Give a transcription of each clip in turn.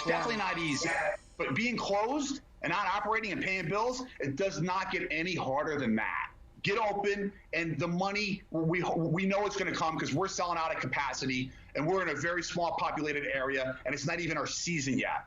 It's definitely not easy. But being closed and not operating and paying bills, it does not get any harder than that. Get open, and the money, we know it's going to come because we're selling out at capacity, and we're in a very small populated area, and it's not even our season yet.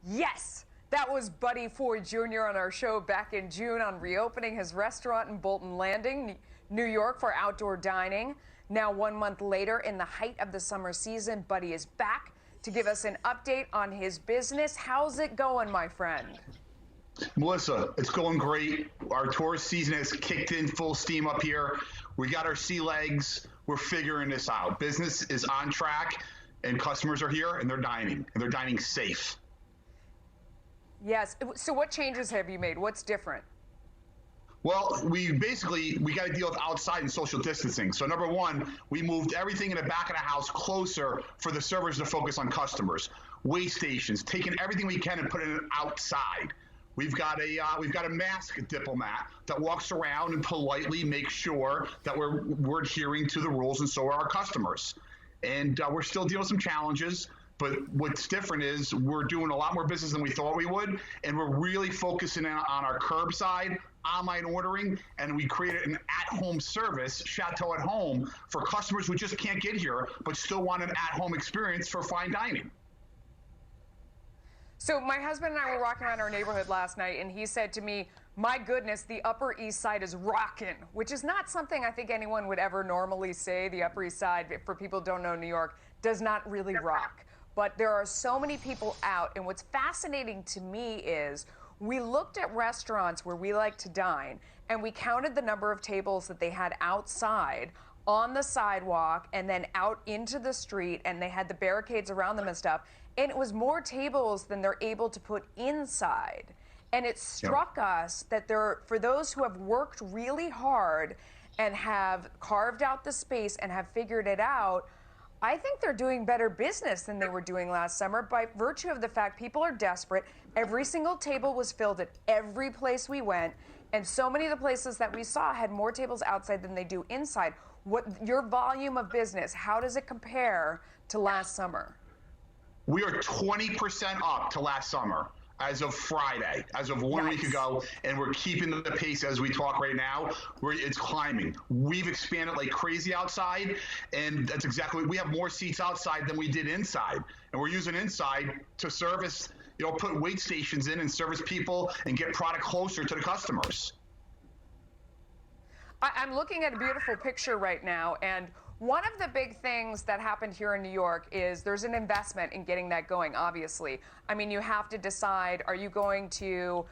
Yes, that was Buddy Ford Jr. on our show back in June on reopening his restaurant in Bolton Landing, New York for outdoor dining. Now 1 month later, in the height of the summer season, Buddy is back to give us an update on his business. How's it going, my friend? Melissa, it's going great. Our tourist season has kicked in full steam up here. We got our sea legs. We're figuring this out. Business is on track, and customers are here, and they're dining safe. Yes. So what changes have you made? What's different? Well, we got to deal with outside and social distancing. So number one, we moved everything in the back of the house closer for the servers to focus on customers. Wait stations, taking everything we can and putting it outside. We've got a mask diplomat that walks around and politely makes sure that we're adhering to the rules, and so are our customers. And we're still dealing with some challenges, but what's different is we're doing a lot more business than we thought we would, and we're really focusing on our curbside, online ordering, and we created an at-home service, Chateau at Home, for customers who just can't get here but still want an at-home experience for fine dining. So my husband and I were walking around our neighborhood last night, and he said to me, my goodness, the Upper East Side is rockin', which is not something I think anyone would ever normally say. The Upper East Side, for people who don't know New York, does not really rock. But there are so many people out, and what's fascinating to me is we looked at restaurants where we like to dine, and we counted the number of tables that they had outside on the sidewalk and then out into the street, and they had the barricades around them and stuff. And it was more tables than they're able to put inside. And it struck us that for those who have worked really hard and have carved out the space and have figured it out, I think they're doing better business than they were doing last summer by virtue of the fact people are desperate. Every single table was filled at every place we went, and so many of the places that we saw had more tables outside than they do inside. What your volume of business, how does it compare to last summer? We are 20% up to last summer as of Friday, as of 1 week ago, and we're keeping the pace as we talk right now. It's climbing. We've expanded like crazy outside, and that's exactly, we have more seats outside than we did inside, and we're using inside to service, put wait stations in and service people and get product closer to the customers. I'm looking at a beautiful picture right now, and one of the big things that happened here in New York is there's an investment in getting that going, obviously. I mean, you have to decide, are you going to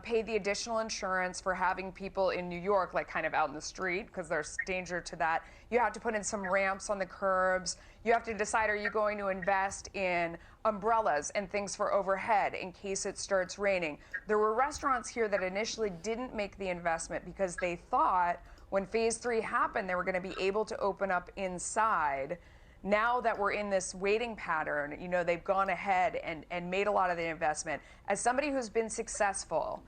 pay the additional insurance for having people in New York, like kind of out in the street, because there's danger to that. You have to put in some ramps on the curbs. You have to decide, are you going to invest in umbrellas and things for overhead in case it starts raining? There were restaurants here that initially didn't make the investment because they thought when phase 3 happened, they were going to be able to open up inside. Now that we're in this waiting pattern, they've gone ahead and made a lot of the investment. As somebody who's been successful,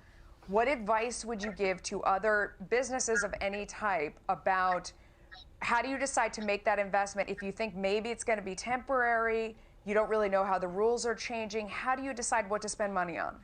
what advice would you give to other businesses of any type about how do you decide to make that investment if you think maybe it's going to be temporary, you don't really know how the rules are changing? How do you decide what to spend money on?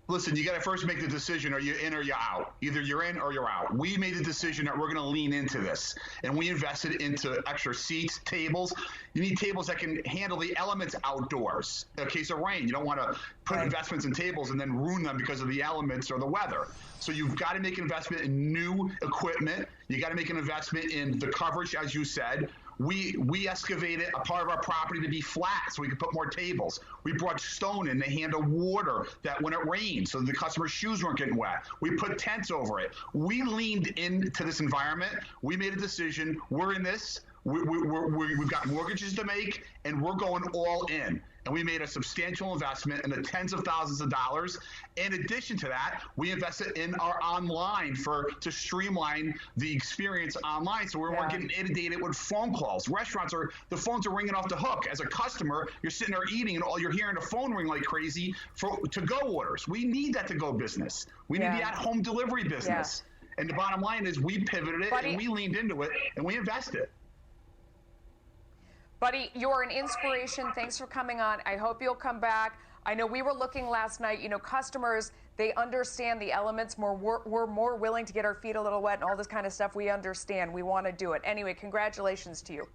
Listen, you got to first make the decision, are you in or you're out? Either you're in or you're out. We made the decision that we're going to lean into this, and we invested into extra seats, tables. You need tables that can handle the elements outdoors. In case of rain, you don't want to put investments in tables and then ruin them because of the elements or the weather. So you've got to make an investment in new equipment. You got to make an investment in the coverage, as you said. We excavated a part of our property to be flat so we could put more tables. We brought stone in to handle water that when it rained so the customer's shoes weren't getting wet. We put tents over it. We leaned into this environment. We made a decision. We're in this. We've got mortgages to make, and we're going all in. And we made a substantial investment in the tens of thousands of dollars. In addition to that, we invested in our online to streamline the experience online, so we weren't getting inundated with phone calls. The phones are ringing off the hook. As a customer, you're sitting there eating, and all you're hearing the phone ring like crazy for to-go orders. We need that to-go business. We need the at-home delivery business. And the bottom line is we pivoted it, and we leaned into it, and we invested. Buddy, you're an inspiration. Thanks for coming on. I hope you'll come back. I know we were looking last night, customers, they understand the elements more. We're more willing to get our feet a little wet and all this kind of stuff. We understand. We want to do it. Anyway, congratulations to you.